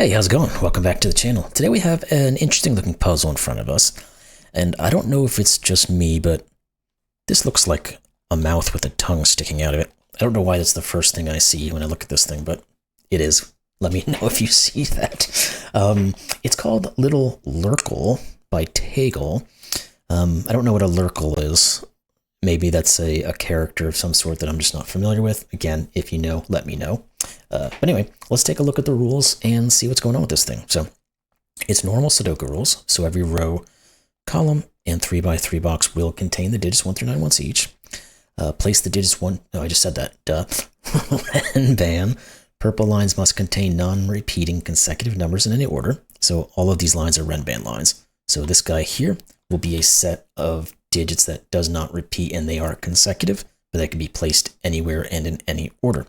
Hey, how's it going? Welcome back to the channel. Today we have an interesting looking puzzle in front of us, and I don't know if it's just me, but this looks like a mouth with a tongue sticking out of it. I don't know why that's the first thing I see when I look at this thing, but it is. Let me know if you see that. It's called Little Lirkel by Taegle. I don't know what a Lirkel is. Maybe that's a character of some sort that I'm just not familiar with. Again, if you know, let me know. But anyway, let's take a look at the rules and see what's going on with this thing. So it's normal Sudoku rules. So every row, column, and 3x3 box will contain the digits 1 through 9 once each. Place the digits I just said that. Duh. Renban. Purple lines must contain non-repeating consecutive numbers in any order. So all of these lines are Renban lines. So this guy here will be a set of digits that does not repeat, and they are consecutive, but they can be placed anywhere and in any order.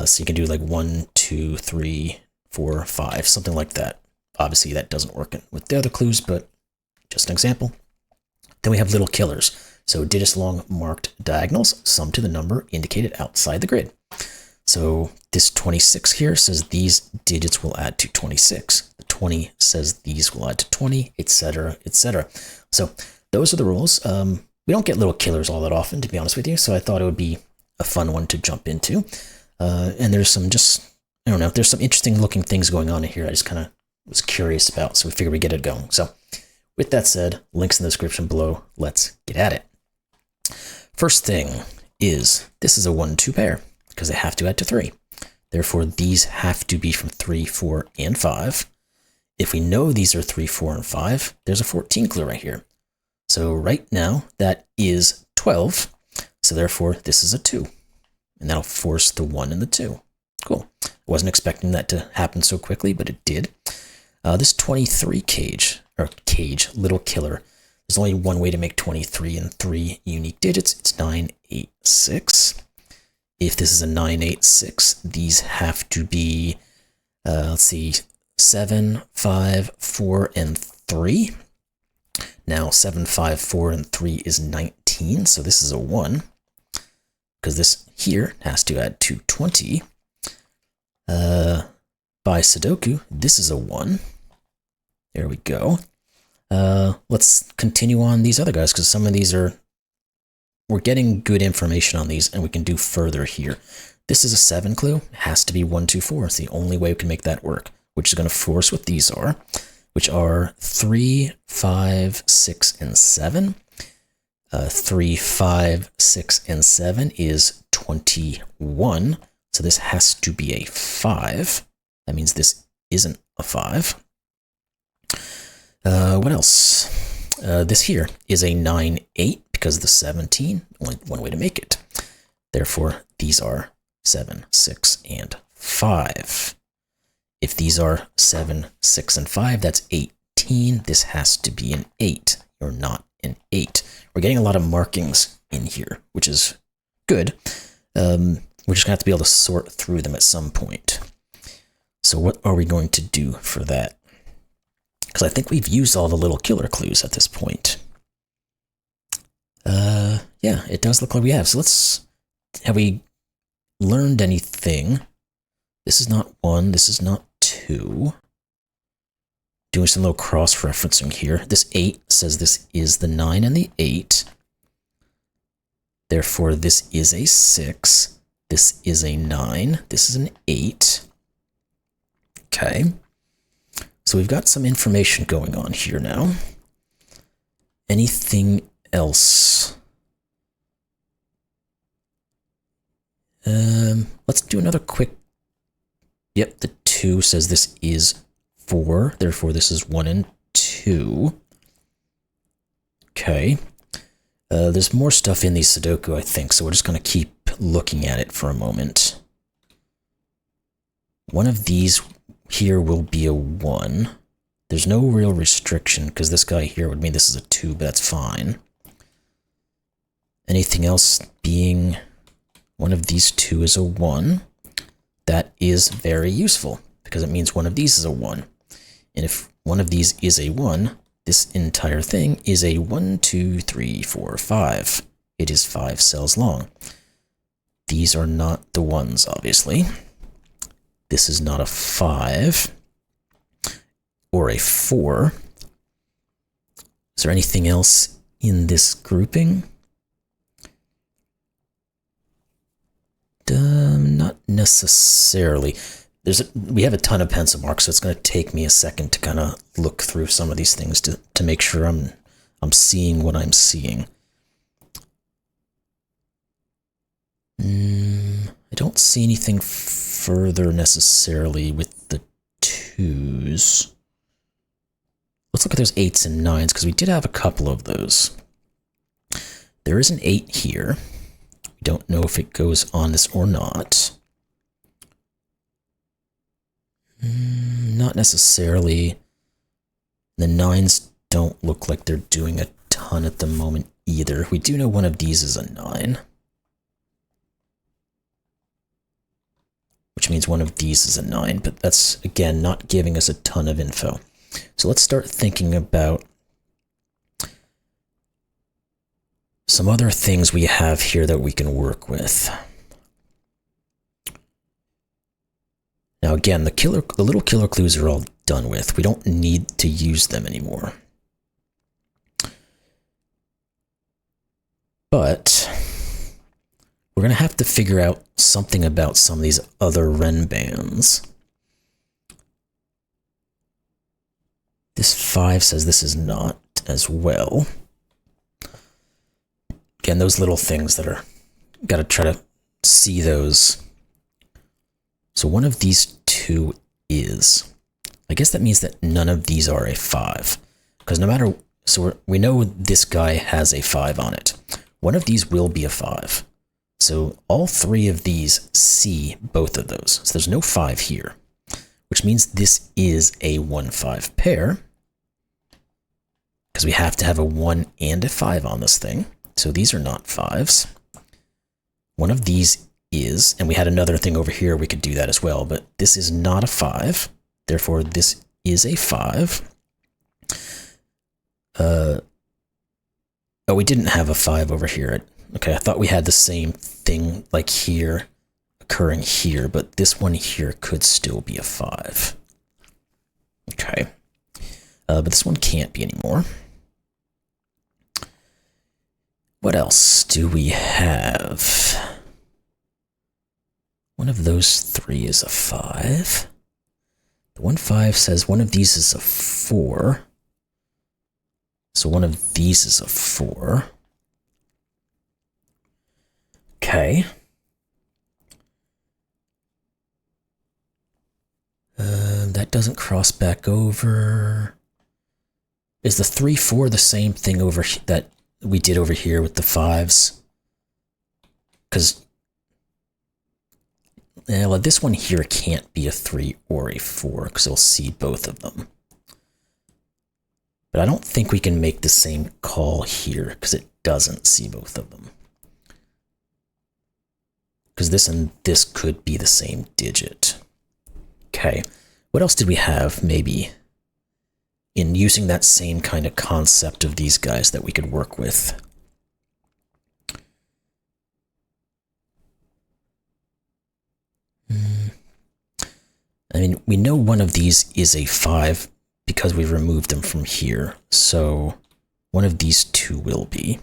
So you can do like 1, 2, 3, 4, 5, something like that. Obviously that doesn't work with the other clues, but just an example. Then we have little killers. So digits long marked diagonals, sum to the number indicated outside the grid. So this 26 here says these digits will add to 26. The 20 says these will add to 20, etc., etc. So those are the rules. We don't get little killers all that often, to be honest with you, so I thought it would be a fun one to jump into. And there's some I don't know, there's some interesting looking things going on in here I just kind of was curious about, so we figured we'd get it going. So with that said, links in the description below. Let's get at it. First thing is, this is a 1-2 pair, because they have to add to 3. Therefore, these have to be from 3, 4, and 5. If we know these are 3, 4, and 5, there's a 14 clue right here. So right now, that is 12. So therefore, this is a 2. And that'll force the 1 and the 2. Cool. I wasn't expecting that to happen so quickly, but it did. This 23 little killer, there's only one way to make 23 and 3 unique digits. It's 9, 8, 6. If this is a 9, 8, 6, these have to be, let's see, 7, 5, 4, and 3. Now 7, 5, 4, and 3 is 19, so this is a 1. Because this here has to add to 20. By Sudoku, this is a 1. There we go. Let's continue on these other guys, because some of these we're getting good information on these, and we can do further here. This is a 7 clue. It has to be 1, 2, 4. It's the only way we can make that work, which is going to force what these are, which are 3, 5, 6, and 7. 3, 5, 6, and 7 is 21. So this has to be a 5. That means this isn't a 5. What else? This here is a 9, 8 because of the 17. Only one way to make it. Therefore, these are 7, 6, and 5. If these are 7, 6, and 5, that's 18. This has to be an 8 or not an 8. We're getting a lot of markings in here, which is good. We're just going to have to be able to sort through them at some point. So what are we going to do for that? Because I think we've used all the little killer clues at this point. Yeah, it does look like we have. So have we learned anything? This is not 1, this is not 2. Doing some little cross-referencing here. This 8 says this is the 9 and the 8. Therefore, this is a 6. This is a 9. This is an 8. Okay. So we've got some information going on here now. Anything else? Let's do another quick... Yep, the 2 says this is 4. Therefore, this is 1 and 2. Okay. There's more stuff in these Sudoku, I think, so we're just going to keep looking at it for a moment. One of these here will be a 1. There's no real restriction, because this guy here would mean this is a 2, but that's fine. Anything else being one of these 2 is a 1. That is very useful, because it means one of these is a 1. And if one of these is a 1, this entire thing is a 1, 2, 3, 4, 5. It is 5 cells long. These are not the ones, obviously. this is not a 5 or a 4. Is there anything else in this grouping? Not necessarily. We have a ton of pencil marks, so it's going to take me a second to kind of look through some of these things to make sure I'm seeing what I'm seeing. I don't see anything further necessarily with the 2s. Let's look at those 8s and 9s, because we did have a couple of those. There is an 8 here. We don't know if it goes on this or not. Not necessarily. The 9s don't look like they're doing a ton at the moment either. We do know one of these is a 9. Which means one of these is a 9, but that's, again, not giving us a ton of info. So let's start thinking about some other things we have here that we can work with. Now again, the little killer clues are all done with. We don't need to use them anymore. But we're going to have to figure out something about some of these other Renbans. This 5 says this is not as well. Again, those little things that are, got to try to see those. So one of these 2 is. I guess that means that none of these are a 5. Because no matter, so we know this guy has a 5 on it. One of these will be a 5. So all 3 of these see both of those. So there's no 5 here, which means this is a 1-5 pair, because we have to have a 1 and a 5 on this thing. So these are not 5s. One of these is, and we had another thing over here, we could do that as well, but this is not a 5. Therefore, this is a 5. Oh, we didn't have a 5 over here. Okay, I thought we had the same thing like here occurring here, but this one here could still be a 5. Okay, but this one can't be anymore. What else do we have? One of those 3 is a 5. The 1-5 says one of these is a 4. So one of these is a 4. Okay. That doesn't cross back over. Is the 3-4 the same thing over that we did over here with the 5s? Because well, this one here can't be a 3 or a 4 because it'll see both of them. But I don't think we can make the same call here because it doesn't see both of them. Because this and this could be the same digit. Okay, what else did we have maybe in using that same kind of concept of these guys that we could work with? I mean, we know one of these is a 5 because we removed them from here. So one of these 2 will be.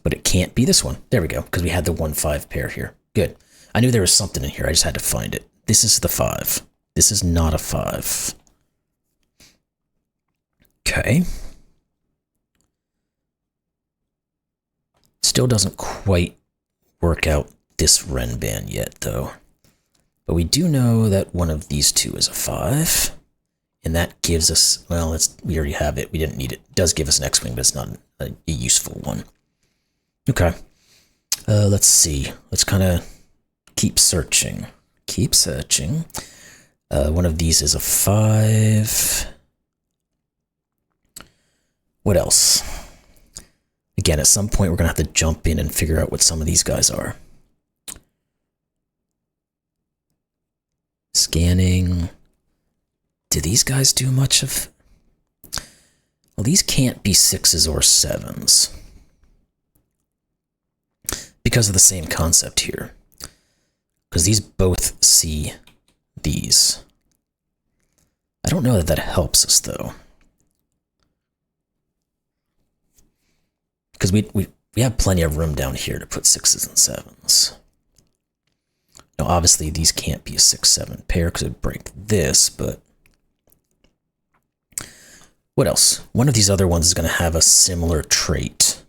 But it can't be this one. There we go, because we had the 1-5 pair here. Good. I knew there was something in here. I just had to find it. This is the 5. This is not a 5. Okay. Still doesn't quite work out this Renban yet, though. But we do know that one of these 2 is a 5. And that gives us, well, we already have it. We didn't need it. It does give us an X-wing, but it's not a useful one. Okay. Let's see. Let's kind of keep searching. Keep searching. One of these is a 5. What else? Again, at some point, we're going to have to jump in and figure out what some of these guys are. Scanning. Do these guys do much of... Well, these can't be 6s or 7s. Because of the same concept here. Because these both see these. I don't know that that helps us, though. Because we have plenty of room down here to put 6s and 7s. Now, obviously, these can't be a 6-7 pair because it would break this, but... What else? One of these other ones is going to have a similar trait.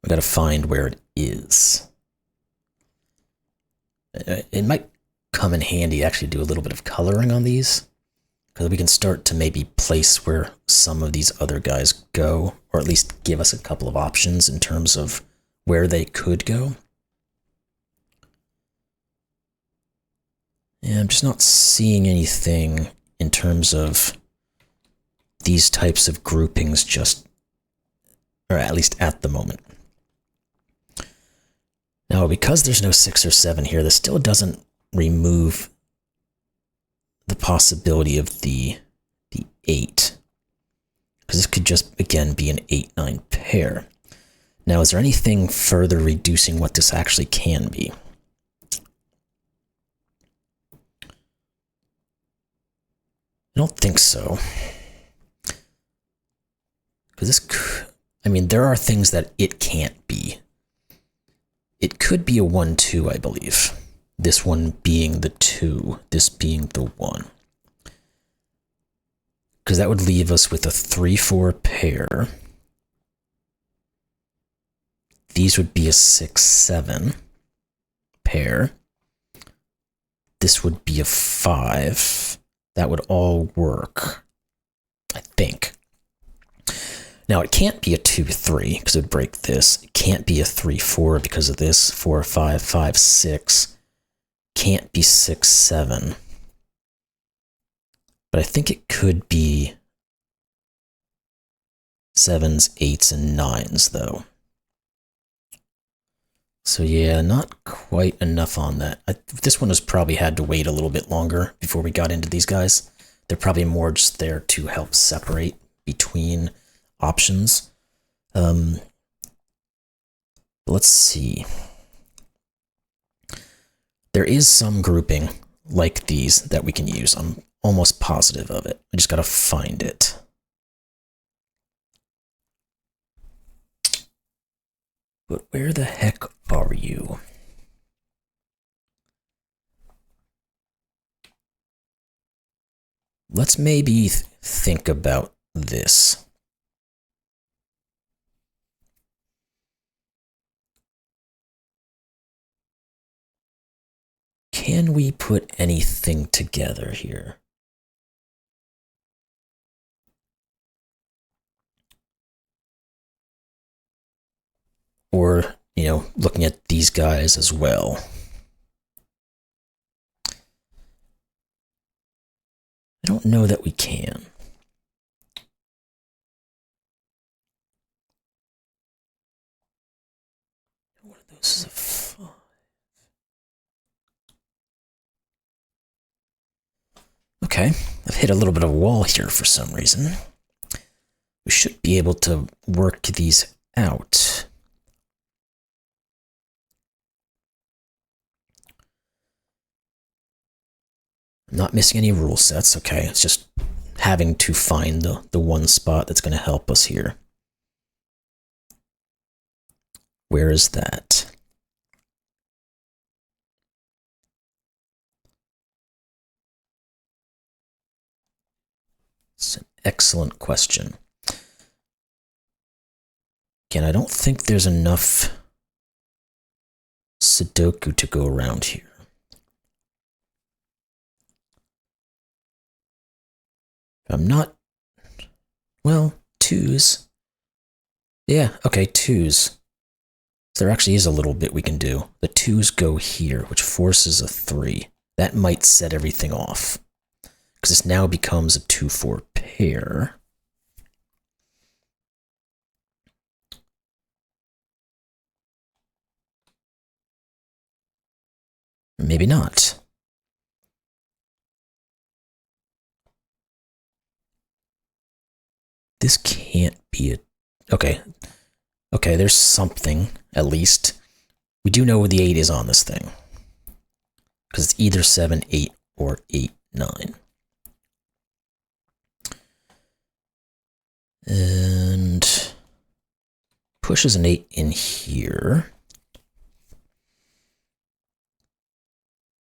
We got to find where it is. It might come in handy actually do a little bit of coloring on these, because we can start to maybe place where some of these other guys go, or at least give us a couple of options in terms of where they could go. Yeah, I'm just not seeing anything in terms of these types of groupings just, or at least at the moment. Now, because there's no 6 or 7 here, this still doesn't remove the possibility of the 8. Because this could just, again, be an 8-9 pair. Now, is there anything further reducing what this actually can be? I don't think so. Because this, I mean, there are things that it can't be. It could be a 1-2, I believe. This one being the 2, this being the 1. Because that would leave us with a 3-4 pair. These would be a 6-7 pair. This would be a 5. That would all work, I think. Now, it can't be a 2-3 because it would break this. It can't be a 3-4 because of this. 4-5, 5-6. Can't be 6-7. But I think it could be 7s, 8s, and 9s, though. So yeah, not quite enough on that. This one has probably had to wait a little bit longer before we got into these guys. They're probably more just there to help separate between options. Let's see. There is some grouping like these that we can use. I'm almost positive of it. I just gotta find it. But where the heck are you? Let's maybe think about this. Can we put anything together here? Or, you know, looking at these guys as well. I don't know that we can. One of those is a 5. Okay, I've hit a little bit of a wall here for some reason. We should be able to work these out. I'm not missing any rule sets, okay? It's just having to find the one spot that's going to help us here. Where is that? It's an excellent question. Again, I don't think there's enough Sudoku to go around here. I'm not... Well, 2s. Yeah, okay, 2s. So there actually is a little bit we can do. The 2s go here, which forces a 3. That might set everything off. Because this now becomes a 2-4 pair. Or maybe not. This can't be a... Okay. Okay, there's something, at least. We do know the 8 is on this thing. Because it's either 7, 8, or 8, 9. And pushes an 8 in here.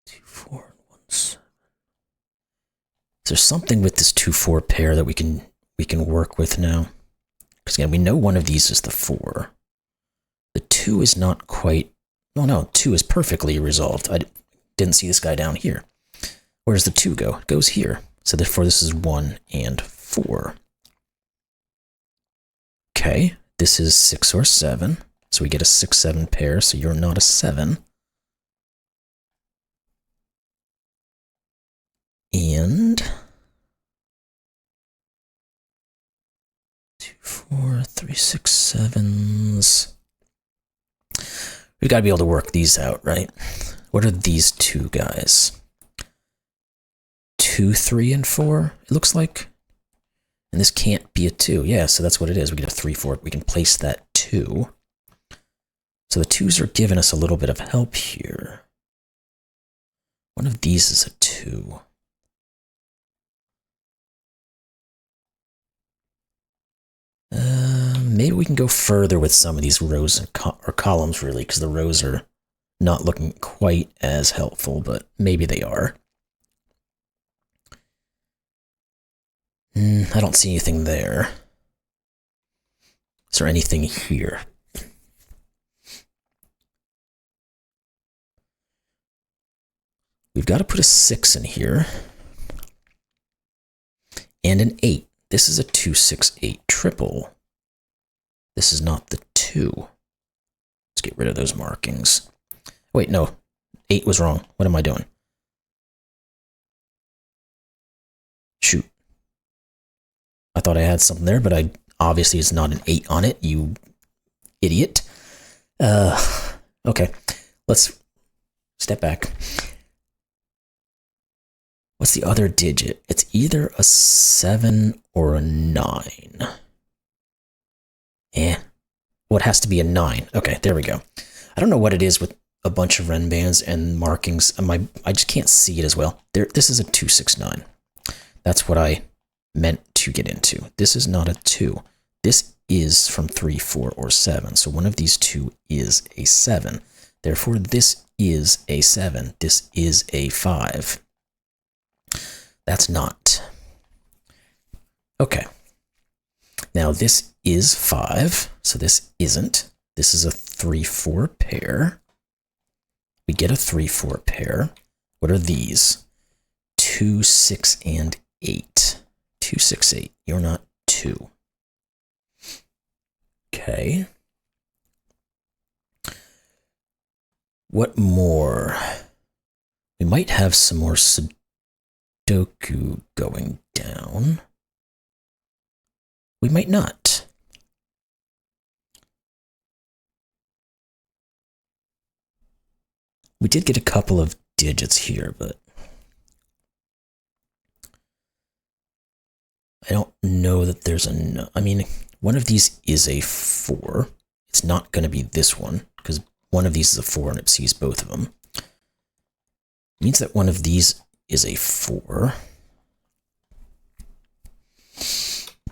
2, 4, and 1, 7. There's something with this 2, 4 pair that we can work with now. Because again, we know one of these is the 4. The 2 is not quite... Oh no, 2 is perfectly resolved. I didn't see this guy down here. Where does the 2 go? It goes here. So therefore this is 1 and 4. Okay, this is 6 or 7. So we get a 6, 7 pair, so you're not a 7. And 2, 4, 3, 6, 7s. We've got to be able to work these out, right? What are these 2 guys? 2, 3, and 4, it looks like. And this can't be a 2. Yeah, so that's what it is. We get a 3, 4. We can place that 2. So the 2s are giving us a little bit of help here. One of these is a 2. Maybe we can go further with some of these rows and or columns, really, because the rows are not looking quite as helpful, but maybe they are. I don't see anything there. Is there anything here? We've got to put a 6 in here. And an 8. This is a 2, 6, 8 triple. This is not the 2. Let's get rid of those markings. Wait, no. 8 was wrong. What am I doing? Shoot. I thought I had something there, but I obviously it's not an 8 on it, you idiot. Okay. Let's step back. What's the other digit? It's either a 7 or a 9. What has to be a 9? Okay, there we go. I don't know what it is with a bunch of Renbans and markings. I just can't see it as well. This is a 2, 6, 9. That's what I meant to get into. This is not a 2. This is from 3, 4, or 7. So one of these 2 is a 7. Therefore, this is a 7. This is a 5. That's not. Okay. Now this is 5, so this isn't. This is a 3, 4 pair. We get a 3, 4 pair. What are these? 2, 6, and 8. 2, 6, 8. You're not 2. Okay. What more? We might have some more Sudoku going down. We might not. We did get a couple of digits here, but I don't know that there's a... I mean, one of these is a 4. It's not going to be this one, because one of these is a 4 and it sees both of them. It means that one of these is a 4.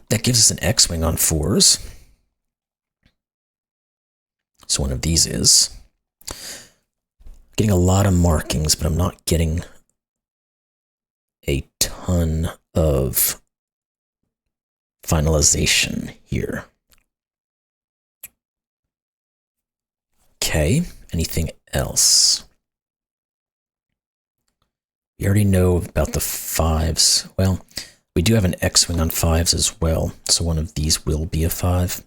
That gives us an X-wing on 4s. So one of these is. Getting a lot of markings, but I'm not getting a ton of finalization here. Okay, anything else? We already know about the 5s. Well, we do have an X-wing on 5s as well, so one of these will be a 5.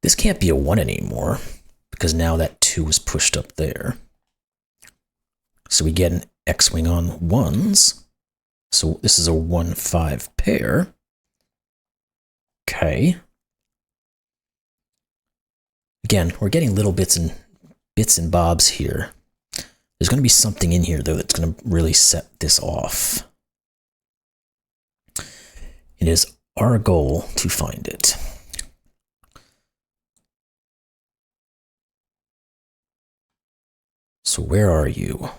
This can't be a 1 anymore, because now that 2 is pushed up there. So we get an X-wing on 1s. So this is a 1-5 pair. Okay. Again, we're getting little bits and bobs here. There's going to be something in here, though, that's going to really set this off. It is our goal to find it. So where are you?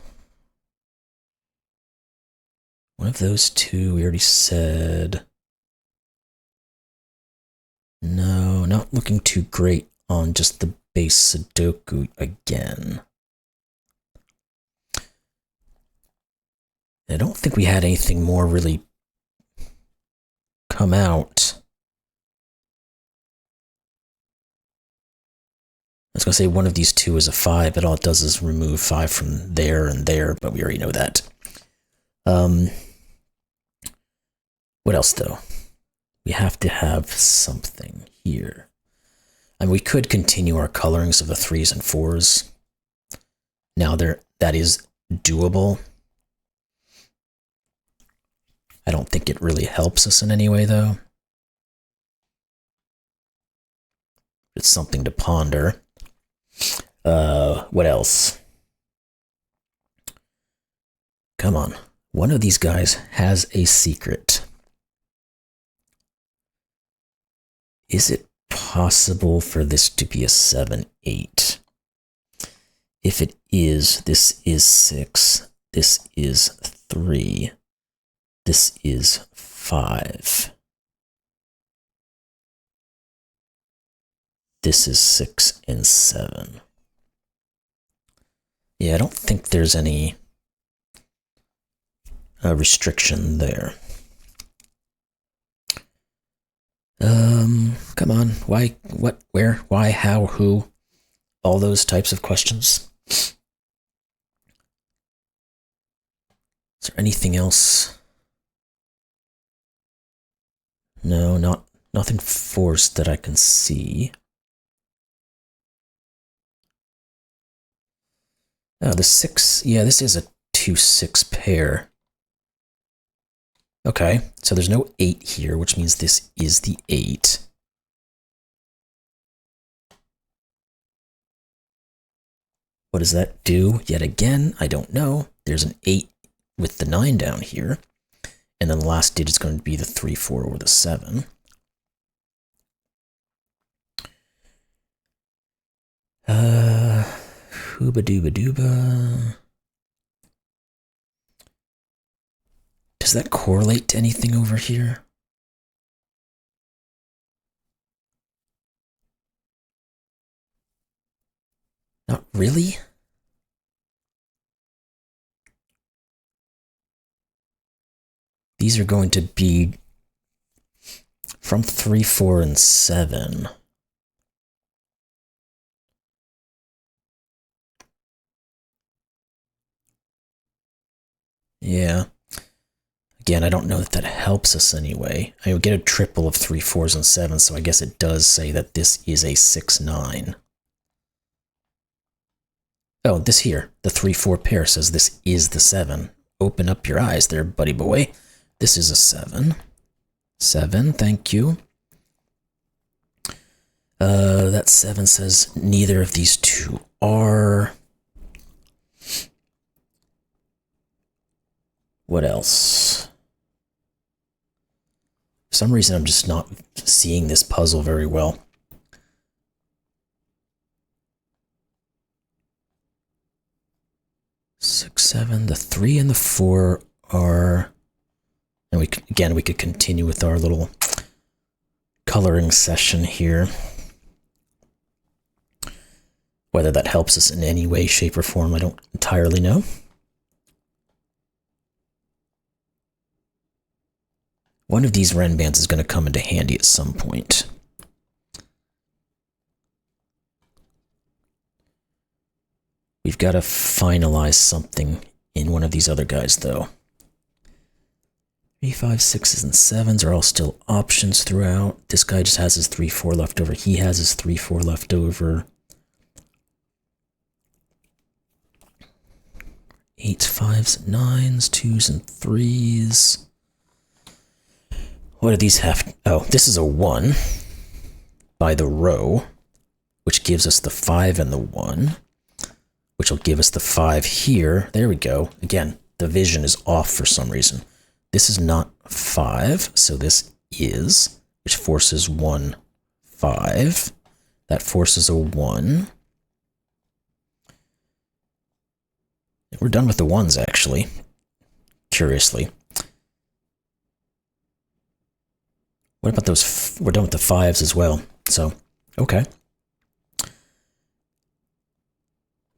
One of those two, we already said. No, not looking too great on just the base Sudoku again. I don't think we had anything more really come out. I was going to say one of these two is a 5, but all it does is remove 5 from there and there, but we already know that. What else, though? We have to have something here. And we could continue our colorings of the 3s and 4s. Now that is doable. I don't think it really helps us in any way, though. It's something to ponder. What else? Come on. One of these guys has a secret. Is it possible for this to be a 7-8? If it is, this is 6. This is 3. This is 5. This is 6 and 7. Yeah, I don't think there's any restriction there. Come on. Why, what, where, why, how, who? All those types of questions. Is there anything else? No, nothing forced that I can see. Oh, the 6, yeah, this is a 2-6 pair. Okay, so there's no 8 here, which means this is the 8. What does that do? Yet again, I don't know. There's an 8 with the 9 down here. And then the last digit is going to be the 3, 4, or the 7. Hooba dooba dooba. Does that correlate to anything over here? Not really. These are going to be from 3, 4, and 7. Yeah. Again, I don't know that helps us anyway. I would get a triple of 3, 4s, and 7s, so I guess it does say that this is a 6, 9. Oh, this here, the 3, 4 pair says this is the 7. Open up your eyes there, buddy boy. This is a 7. 7, thank you. That 7 says neither of these two are. What else? For some reason, I'm just not seeing this puzzle very well. Six, 7, the 3 and the 4 are, and we could continue with our little coloring session here. Whether that helps us in any way, shape, or form, I don't entirely know. One of these Renbans is going to come into handy at some point. We've got to finalize something in one of these other guys, though. 3, 5, 6s, and 7s are all still options throughout. This guy just has his 3, 4 left over. He has his 3, 4 left over. 8s, 5s, 9s, 2s, and 3s. What do these have? Oh, this is a 1 by the row, which gives us the 5 and the 1, which will give us the 5 here. There we go. Again, the vision is off for some reason. This is not 5, so this is, which forces 1, 5. That forces a 1. We're done with the ones, actually. Curiously. What about those? We're done with the fives as well. So, okay.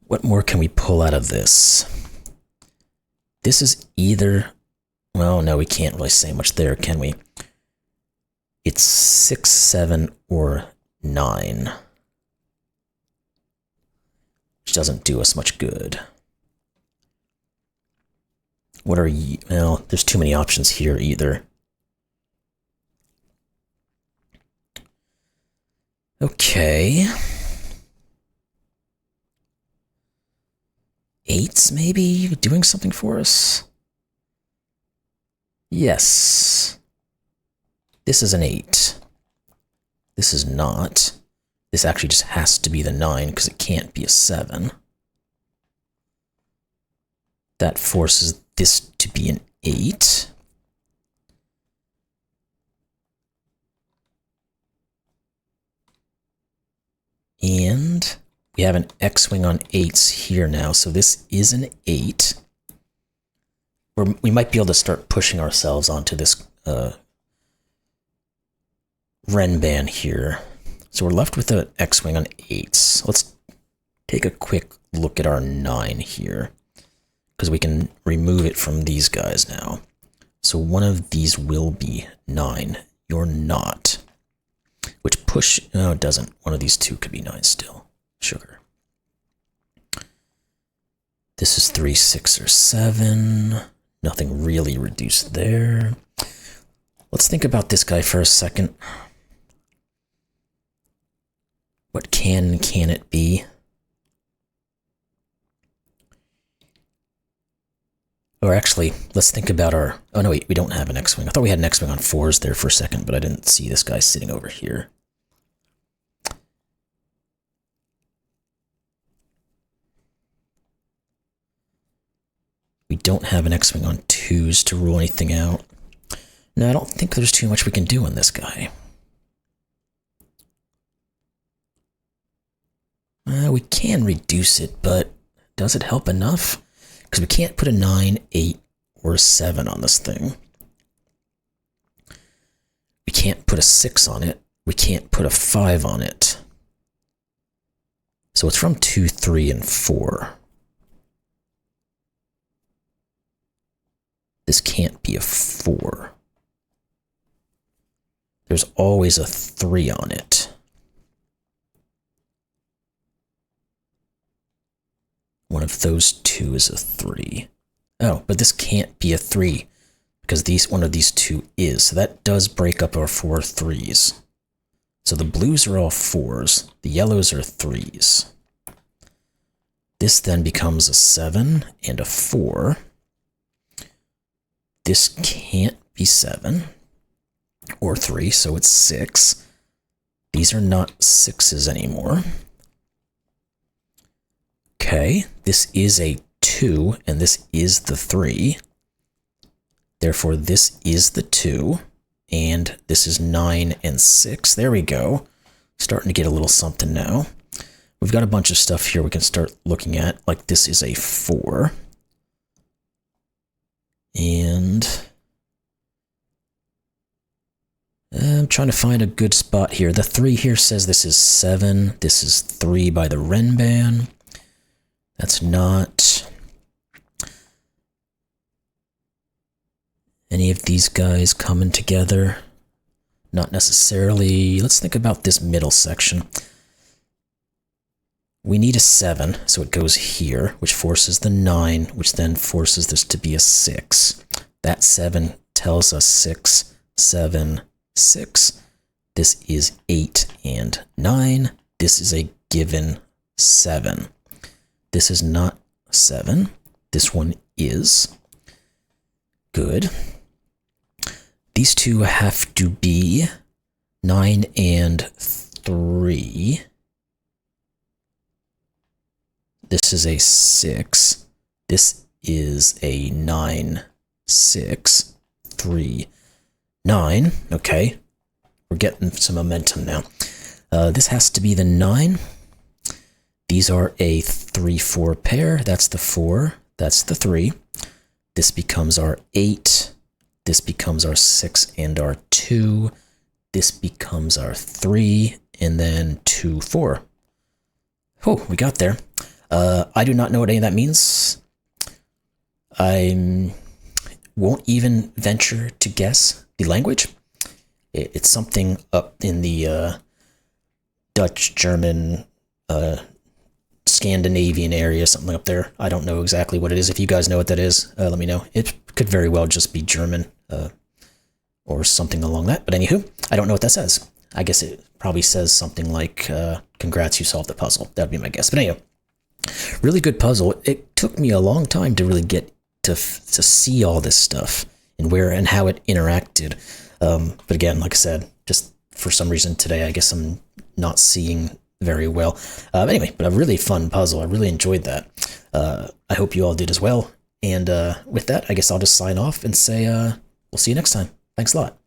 What more can we pull out of this? This is either... Well, no, we can't really say much there, can we? It's 6, 7, or 9. Which doesn't do us much good. What are you? Well, there's too many options here either. Okay. 8s maybe doing something for us? Yes. This is an 8. This is not. This actually just has to be the 9 because it can't be a 7. That forces this to be an 8. And we have an X-wing on 8s here now, so this is an 8. We might be able to start pushing ourselves onto this Renban here. So we're left with an X-wing on 8s. Let's take a quick look at our 9 here, because we can remove it from these guys now. So one of these will be 9. You're not. Which push... No, it doesn't. One of these two could be 9 still. Sugar. This is 3, 6, or 7. Nothing really reduced there. Let's think about this guy for a second. What can it be? Or actually, let's think about our... Oh no, wait, we don't have an X-wing. I thought we had an X-wing on 4s there for a second, but I didn't see this guy sitting over here. We don't have an X-wing on 2s to rule anything out. No, I don't think there's too much we can do on this guy. We can reduce it, but does it help enough? Because we can't put a 9, 8, or a 7 on this thing. We can't put a 6 on it. We can't put a 5 on it. So it's from 2, 3, and 4. This can't be a 4. There's always a 3 on it. One of those two is a 3. Oh, but this can't be a 3 because one of these two is. So that does break up our 4 3s. So the blues are all 4s. The yellows are 3s. This then becomes a 7 and a 4. This can't be 7 or 3, so it's 6. These are not 6s anymore. Okay, this is a 2, and this is the 3. Therefore, this is the 2, and this is 9 and 6. There we go. Starting to get a little something now. We've got a bunch of stuff here we can start looking at, like this is a 4. And I'm trying to find a good spot here. The 3 here says this is 7. This is 3 by the Renban. That's not any of these guys coming together. Not necessarily. Let's think about this middle section. We need a 7, so it goes here, which forces the 9, which then forces this to be a 6. That 7 tells us 6, 7, 6. This is 8 and 9. This is a given 7. This is not 7. This one is. Good. These two have to be 9 and 3. This is a 6. This is a 9, 6, 3, 9. Okay. We're getting some momentum now. This has to be the 9. These are a 3, 4 pair. That's the 4. That's the 3. This becomes our 8. This becomes our 6 and our 2. This becomes our 3, and then 2, 4. Oh, we got there. I do not know what any of that means. I won't even venture to guess the language. It's something up in the Dutch, German, Scandinavian area, something up there. I don't know exactly what it is. If you guys know what that is, let me know. It could very well just be German or something along that. But anywho, I don't know what that says. I guess it probably says something like, congrats, you solved the puzzle. That would be my guess. But anyway, really good puzzle. It took me a long time to really get to see all this stuff and where and how it interacted. But again, like I said, just for some reason today, I guess I'm not seeing very well. Anyway, but a really fun puzzle. I really enjoyed that. I hope you all did as well. And with that, I guess I'll just sign off and say we'll see you next time. Thanks a lot.